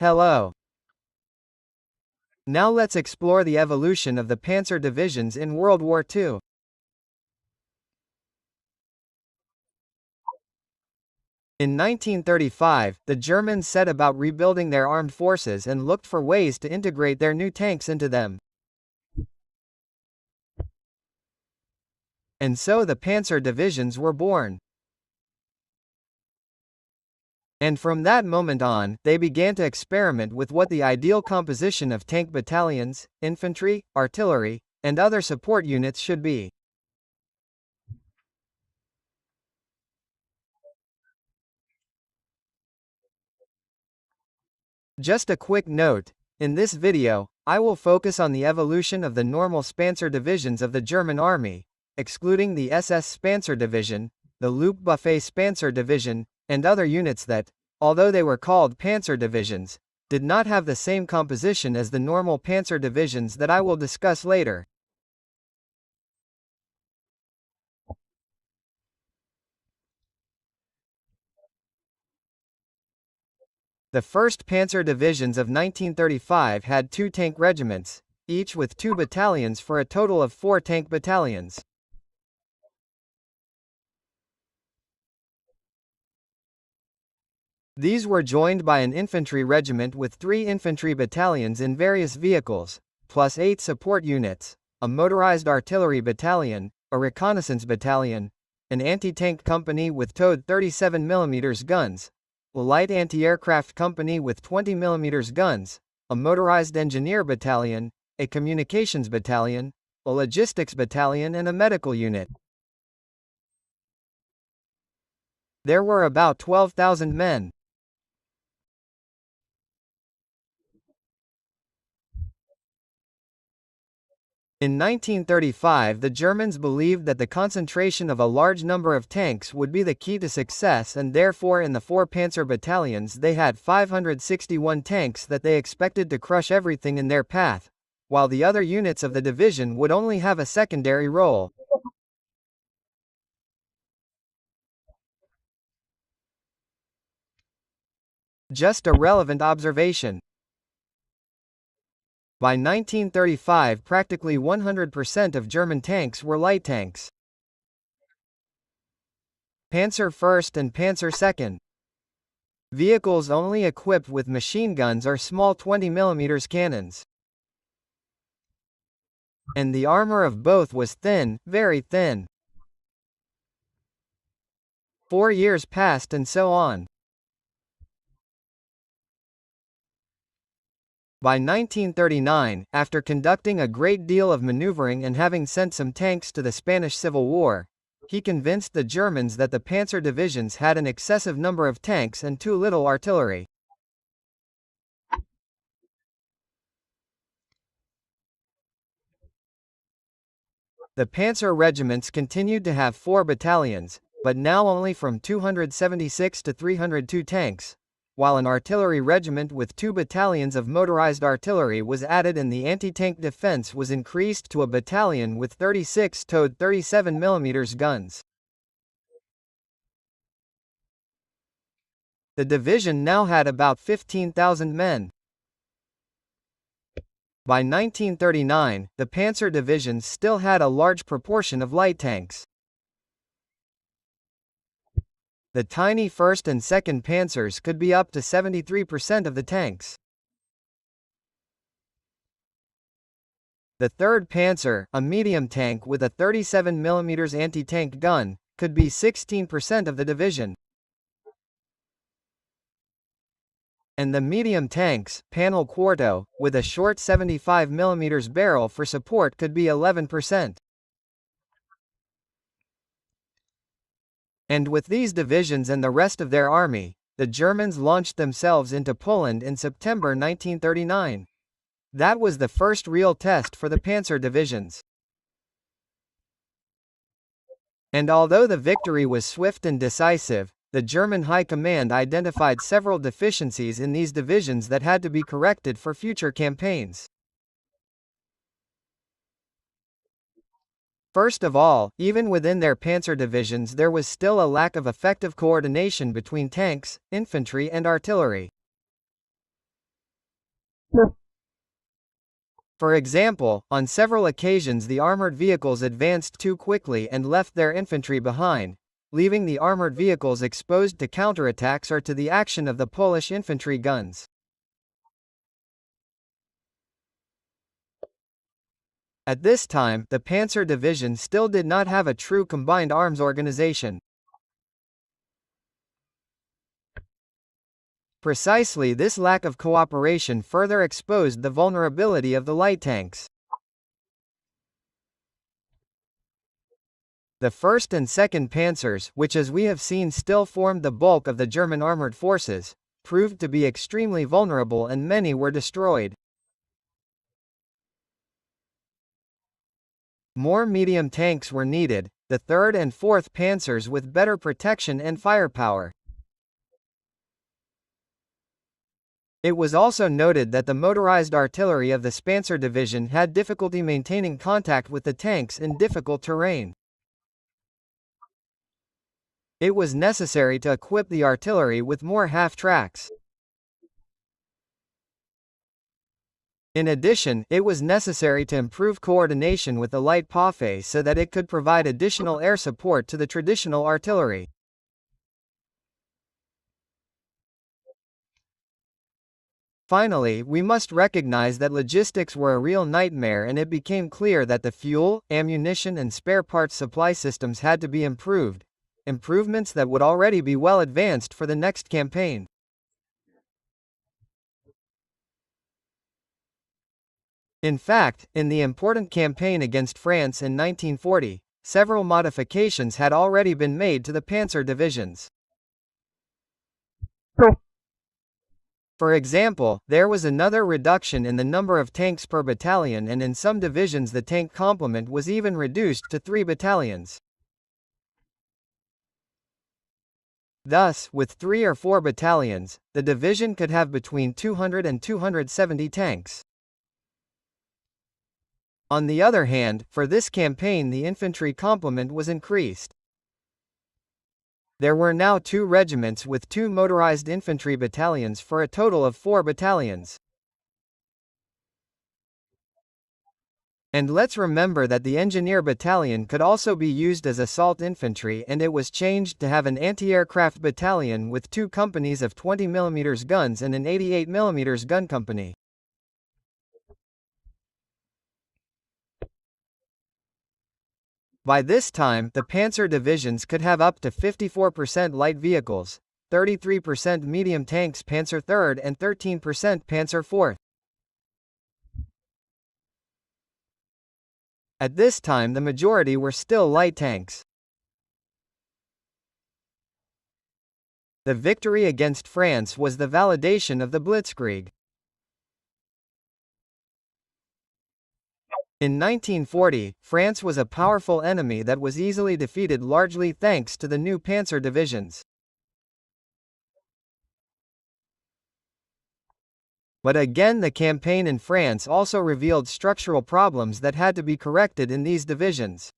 Hello. Now let's explore the evolution of the Panzer divisions in World War II. In 1935, the Germans set about rebuilding their armed forces and looked for ways to integrate their new tanks into them. And so the Panzer divisions were born. And from that moment on, they began to experiment with what the ideal composition of tank battalions, infantry, artillery, and other support units should be. Just a quick note, in this video, I will focus on the evolution of the normal Panzer divisions of the German army, excluding the SS Panzer division, the Luftwaffe Panzer division, and other units that, although they were called Panzer divisions, did not have the same composition as the normal Panzer divisions that I will discuss later. The 1st Panzer divisions of 1935 had 2 tank regiments, each with 2 battalions for a total of 4 tank battalions. These were joined by an infantry regiment with 3 infantry battalions in various vehicles, plus 8 support units, a motorized artillery battalion, a reconnaissance battalion, an anti-tank company with towed 37mm guns, a light anti-aircraft company with 20mm guns, a motorized engineer battalion, a communications battalion, a logistics battalion and a medical unit. There were about 12,000 men. In 1935, the Germans believed that the concentration of a large number of tanks would be the key to success, and therefore in the 4 Panzer battalions they had 561 tanks that they expected to crush everything in their path, while the other units of the division would only have a secondary role. Just a relevant observation. By 1935, practically 100% of German tanks were light tanks. Panzer I and Panzer II. Vehicles only equipped with machine guns or small 20mm cannons. And the armor of both was thin, very thin. 4 years passed and so on. By 1939, after conducting a great deal of maneuvering and having sent some tanks to the Spanish Civil War, he convinced the Germans that the Panzer divisions had an excessive number of tanks and too little artillery. The Panzer regiments continued to have 4 battalions, but now only from 276 to 302 tanks, while an artillery regiment with 2 battalions of motorized artillery was added and the anti-tank defense was increased to a battalion with 36 towed 37mm guns. The division now had about 15,000 men. By 1939, the Panzer divisions still had a large proportion of light tanks. The tiny 1st and 2nd Panzers could be up to 73% of the tanks. The 3rd Panzer, a medium tank with a 37mm anti-tank gun, could be 16% of the division. And the medium tanks, Panel Quarto, with a short 75mm barrel for support could be 11%. And with these divisions and the rest of their army, the Germans launched themselves into Poland in September 1939. That was the first real test for the Panzer divisions. And although the victory was swift and decisive, the German High Command identified several deficiencies in these divisions that had to be corrected for future campaigns. First of all, even within their Panzer divisions there was still a lack of effective coordination between tanks, infantry and artillery. For example, on several occasions the armored vehicles advanced too quickly and left their infantry behind, leaving the armored vehicles exposed to counterattacks or to the action of the Polish infantry guns. At this time, the Panzer Division still did not have a true combined arms organization. Precisely this lack of cooperation further exposed the vulnerability of the light tanks. The 1st and 2nd Panzers, which as we have seen still formed the bulk of the German armored forces, proved to be extremely vulnerable and many were destroyed. More medium tanks were needed, the 3rd and 4th Panzers with better protection and firepower. It was also noted that the motorized artillery of the Panzer Division had difficulty maintaining contact with the tanks in difficult terrain. It was necessary to equip the artillery with more half-tracks. In addition, it was necessary to improve coordination with the light Paffe so that it could provide additional air support to the traditional artillery. Finally, we must recognize that logistics were a real nightmare and it became clear that the fuel, ammunition and spare parts supply systems had to be improved, improvements that would already be well advanced for the next campaign. In fact, in the important campaign against France in 1940, several modifications had already been made to the Panzer divisions. For example, there was another reduction in the number of tanks per battalion and in some divisions the tank complement was even reduced to 3 battalions. Thus, with 3 or 4 battalions, the division could have between 200 and 270 tanks. On the other hand, for this campaign the infantry complement was increased. There were now 2 regiments with 2 motorized infantry battalions for a total of 4 battalions. And let's remember that the engineer battalion could also be used as assault infantry and it was changed to have an anti-aircraft battalion with 2 companies of 20 mm guns and an 88 mm gun company. By this time, the Panzer divisions could have up to 54% light vehicles, 33% medium tanks Panzer III and 13% Panzer IV. At this time the majority were still light tanks. The victory against France was the validation of the Blitzkrieg. In 1940, France was a powerful enemy that was easily defeated largely thanks to the new Panzer divisions. But again the campaign in France also revealed structural problems that had to be corrected in these divisions.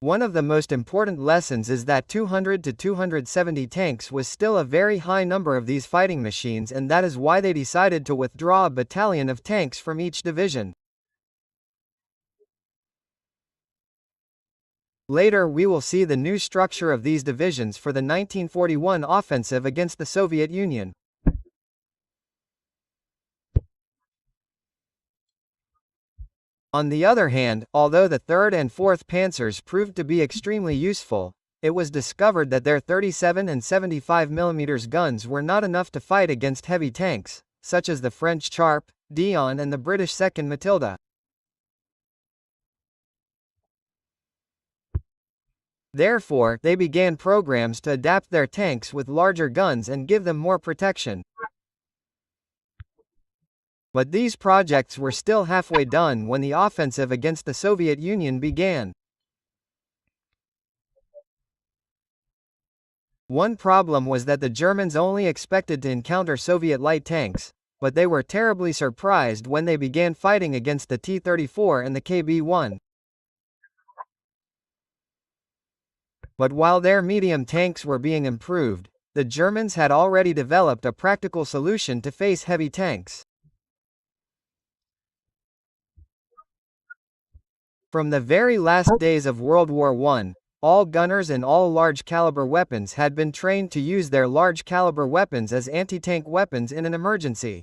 One of the most important lessons is that 200 to 270 tanks was still a very high number of these fighting machines and that is why they decided to withdraw a battalion of tanks from each division. Later we will see the new structure of these divisions for the 1941 offensive against the Soviet Union. On the other hand, although the 3rd and 4th Panzers proved to be extremely useful, it was discovered that their 37 and 75 mm guns were not enough to fight against heavy tanks, such as the French Charp, Dion and the British 2nd Matilda. Therefore, they began programs to adapt their tanks with larger guns and give them more protection. But these projects were still halfway done when the offensive against the Soviet Union began. One problem was that the Germans only expected to encounter Soviet light tanks, but they were terribly surprised when they began fighting against the T-34 and the KB-1. But while their medium tanks were being improved, the Germans had already developed a practical solution to face heavy tanks. From the very last days of World War I, all gunners and all large-caliber weapons had been trained to use their large-caliber weapons as anti-tank weapons in an emergency.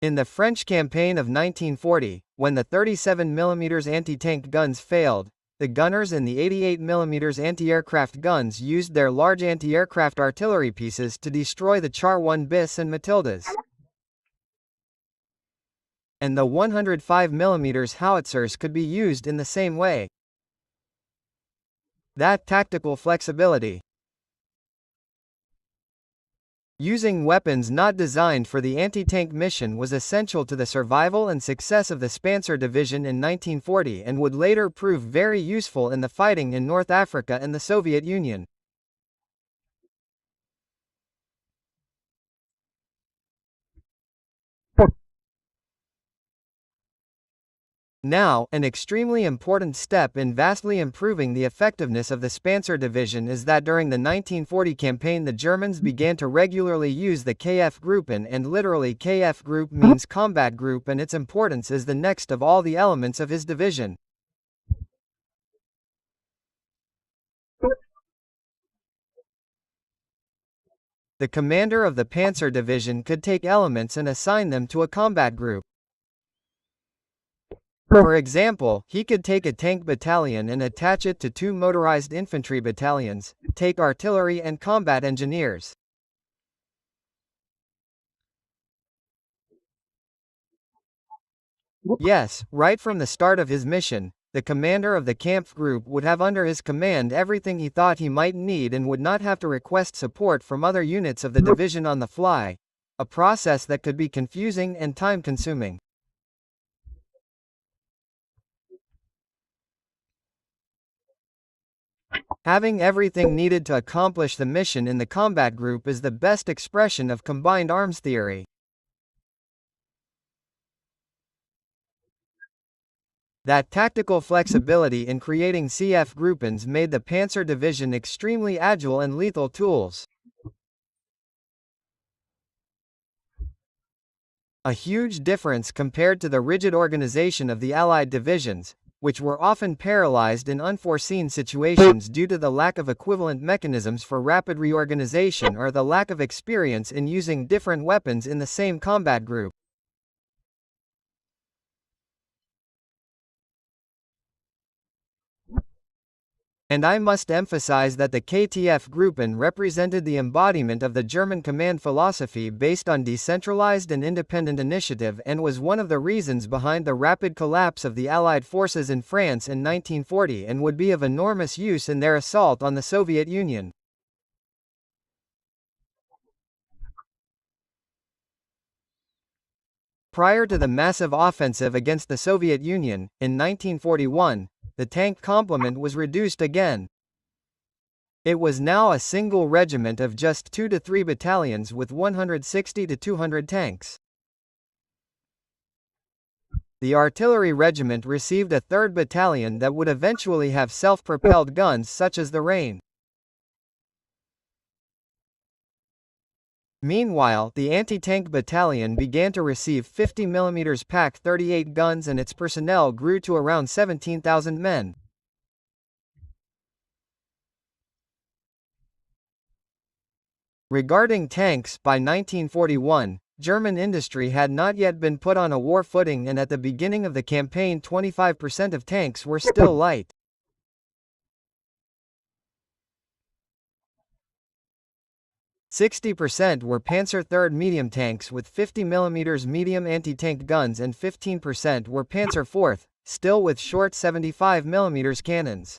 In the French campaign of 1940, when the 37mm anti-tank guns failed, the gunners and the 88mm anti-aircraft guns used their large anti-aircraft artillery pieces to destroy the Char 1 bis and Matildas. And the 105mm howitzers could be used in the same way. That tactical flexibility. Using weapons not designed for the anti-tank mission was essential to the survival and success of the Panzer division in 1940 and would later prove very useful in the fighting in North Africa and the Soviet Union. Now, an extremely important step in vastly improving the effectiveness of the Panzer division is that during the 1940 campaign the Germans began to regularly use the Kampfgruppen, and literally KF group means combat group, and its importance is the next of all the elements of his division. The commander of the Panzer division could take elements and assign them to a combat group. For example, he could take a tank battalion and attach it to 2 motorized infantry battalions, take artillery and combat engineers. Yes, right from the start of his mission, the commander of the Kampfgruppe would have under his command everything he thought he might need and would not have to request support from other units of the division on the fly, a process that could be confusing and time-consuming. Having everything needed to accomplish the mission in the combat group is the best expression of combined arms theory. That tactical flexibility in creating CF groupings made the Panzer division extremely agile and lethal tools. A huge difference compared to the rigid organization of the Allied divisions, which were often paralyzed in unforeseen situations due to the lack of equivalent mechanisms for rapid reorganization or the lack of experience in using different weapons in the same combat group. And I must emphasize that the KTF-Gruppen represented the embodiment of the German command philosophy based on decentralized and independent initiative, and was one of the reasons behind the rapid collapse of the Allied forces in France in 1940 and would be of enormous use in their assault on the Soviet Union. Prior to the massive offensive against the Soviet Union, in 1941, the tank complement was reduced again. It was now a single regiment of just 2 to 3 battalions with 160 to 200 tanks. The artillery regiment received a 3rd battalion that would eventually have self-propelled guns such as the Rain. Meanwhile, the anti-tank battalion began to receive 50mm PaK 38 guns and its personnel grew to around 17,000 men. Regarding tanks, by 1941, German industry had not yet been put on a war footing, and at the beginning of the campaign 25% of tanks were still light. 60% were Panzer III medium tanks with 50mm medium anti-tank guns, and 15% were Panzer IV, still with short 75mm cannons.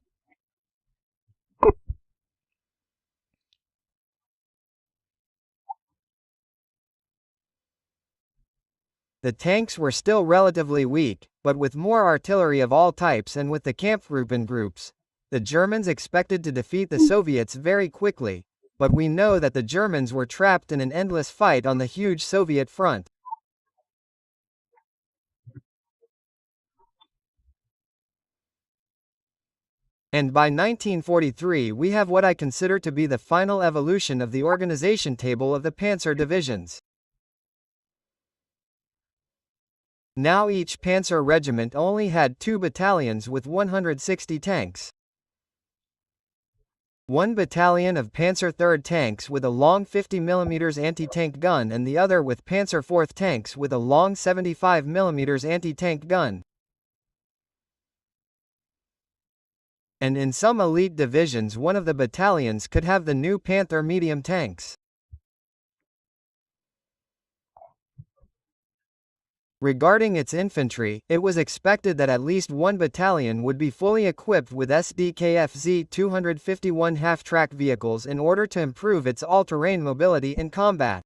The tanks were still relatively weak, but with more artillery of all types and with the Kampfgruppen groups, the Germans expected to defeat the Soviets very quickly. But we know that the Germans were trapped in an endless fight on the huge Soviet front. And by 1943 we have what I consider to be the final evolution of the organization table of the Panzer divisions. Now each Panzer regiment only had 2 battalions with 160 tanks. One battalion of Panzer III tanks with a long 50 mm anti-tank gun and the other with Panzer IV tanks with a long 75 mm anti-tank gun. And in some elite divisions one of the battalions could have the new Panther medium tanks. Regarding its infantry, it was expected that at least one battalion would be fully equipped with SDKFZ 251 half-track vehicles in order to improve its all-terrain mobility in combat.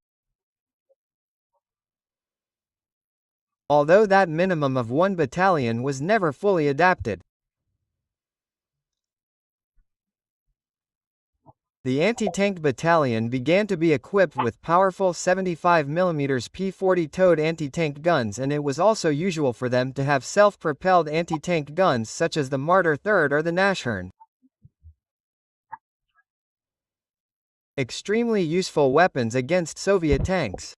Although that minimum of one battalion was never fully adapted. The anti-tank battalion began to be equipped with powerful 75 mm P40 towed anti-tank guns, and it was also usual for them to have self-propelled anti-tank guns such as the Marder III or the Nashorn. Extremely useful weapons against Soviet tanks.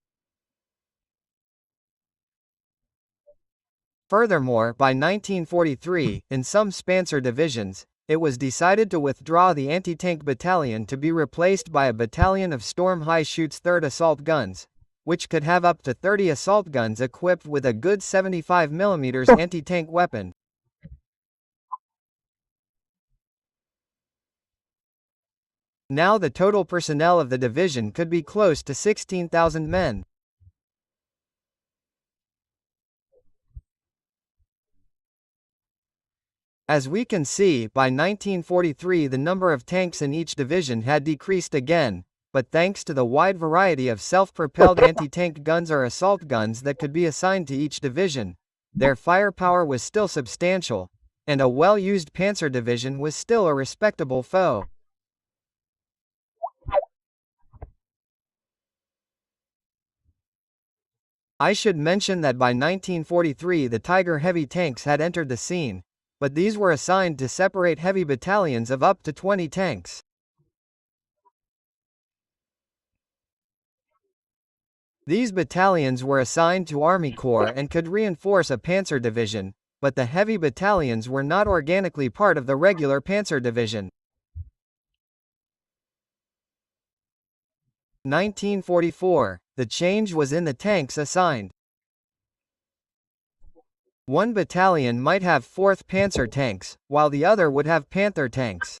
Furthermore, by 1943, in some Panzer divisions, it was decided to withdraw the anti-tank battalion to be replaced by a battalion of Storm High Shoots 3rd assault guns, which could have up to 30 assault guns equipped with a good 75 mm anti-tank weapon. Now the total personnel of the division could be close to 16,000 men. As we can see, by 1943 the number of tanks in each division had decreased again, but thanks to the wide variety of self-propelled anti-tank guns or assault guns that could be assigned to each division, their firepower was still substantial, and a well-used Panzer division was still a respectable foe. I should mention that by 1943 the Tiger heavy tanks had entered the scene, but these were assigned to separate heavy battalions of up to 20 tanks. These battalions were assigned to Army Corps and could reinforce a Panzer division, but the heavy battalions were not organically part of the regular Panzer division. 1944. The change was in the tanks assigned. One battalion might have 4th Panzer tanks, while the other would have Panther tanks.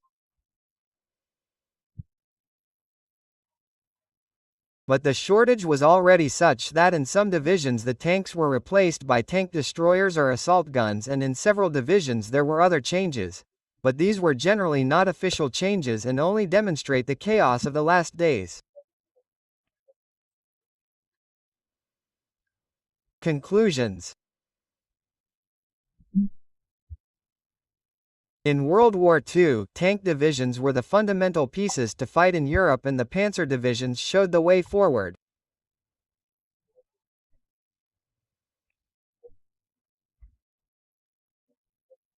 But the shortage was already such that in some divisions the tanks were replaced by tank destroyers or assault guns, and in several divisions there were other changes, but these were generally not official changes and only demonstrate the chaos of the last days. Conclusions. In World War II, tank divisions were the fundamental pieces to fight in Europe, and the Panzer divisions showed the way forward.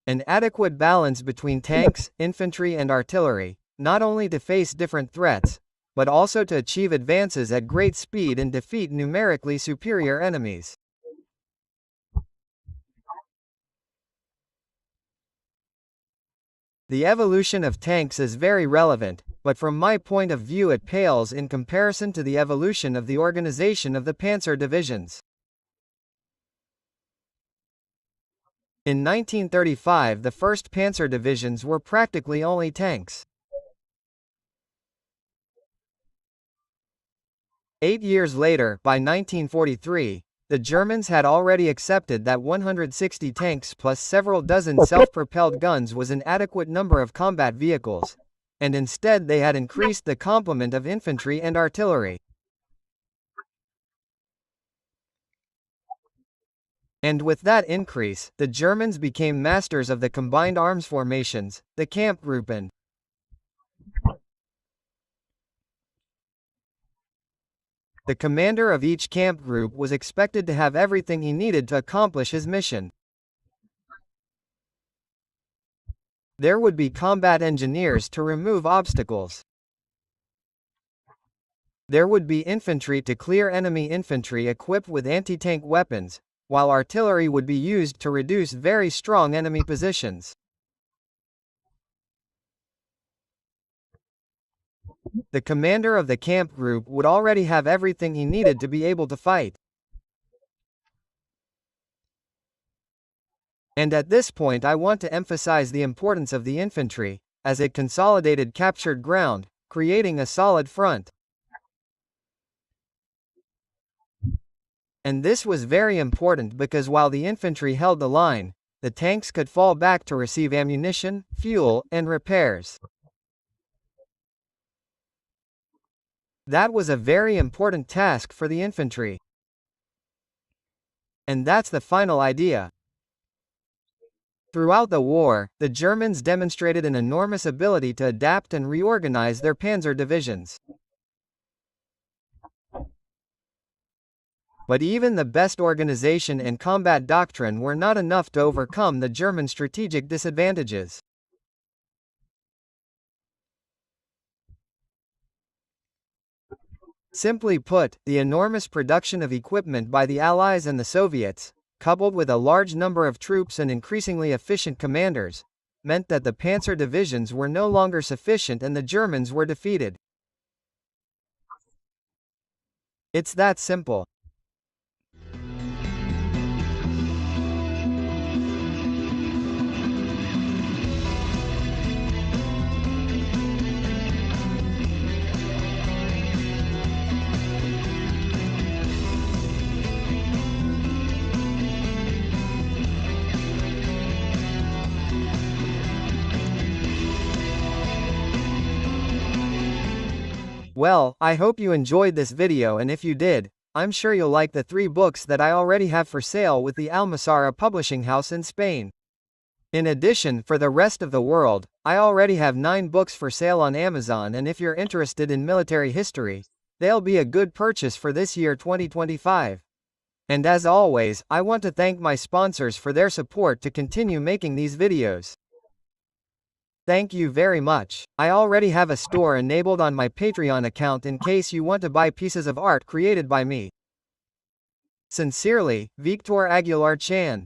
An adequate balance between tanks, infantry and artillery, not only to face different threats, but also to achieve advances at great speed and defeat numerically superior enemies. The evolution of tanks is very relevant, but from my point of view it pales in comparison to the evolution of the organization of the Panzer divisions. In 1935 the first Panzer divisions were practically only tanks. 8 years later, by 1943, the Germans had already accepted that 160 tanks plus several dozen self-propelled guns was an adequate number of combat vehicles, and instead they had increased the complement of infantry and artillery. And with that increase, the Germans became masters of the combined arms formations, the Kampfgruppen. The commander of each camp group was expected to have everything he needed to accomplish his mission. There would be combat engineers to remove obstacles. There would be infantry to clear enemy infantry equipped with anti-tank weapons, while artillery would be used to reduce very strong enemy positions. The commander of the camp group would already have everything he needed to be able to fight. And at this point I want to emphasize the importance of the infantry, as it consolidated captured ground, creating a solid front. And this was very important because while the infantry held the line, the tanks could fall back to receive ammunition, fuel, and repairs. That was a very important task for the infantry. And that's the final idea. Throughout the war, the Germans demonstrated an enormous ability to adapt and reorganize their panzer divisions. But even the best organization and combat doctrine were not enough to overcome the German strategic disadvantages. Simply put, the enormous production of equipment by the Allies and the Soviets, coupled with a large number of troops and increasingly efficient commanders, meant that the panzer divisions were no longer sufficient and the Germans were defeated. It's that simple. Well, I hope you enjoyed this video, and if you did, I'm sure you'll like the 3 books that I already have for sale with the Almazara publishing house in Spain. In addition, for the rest of the world, I already have 9 books for sale on Amazon, and if you're interested in military history, they'll be a good purchase for this year 2025. And as always, I want to thank my sponsors for their support to continue making these videos. Thank you very much. I already have a store enabled on my Patreon account in case you want to buy pieces of art created by me. Sincerely, Victor Aguilar Chan.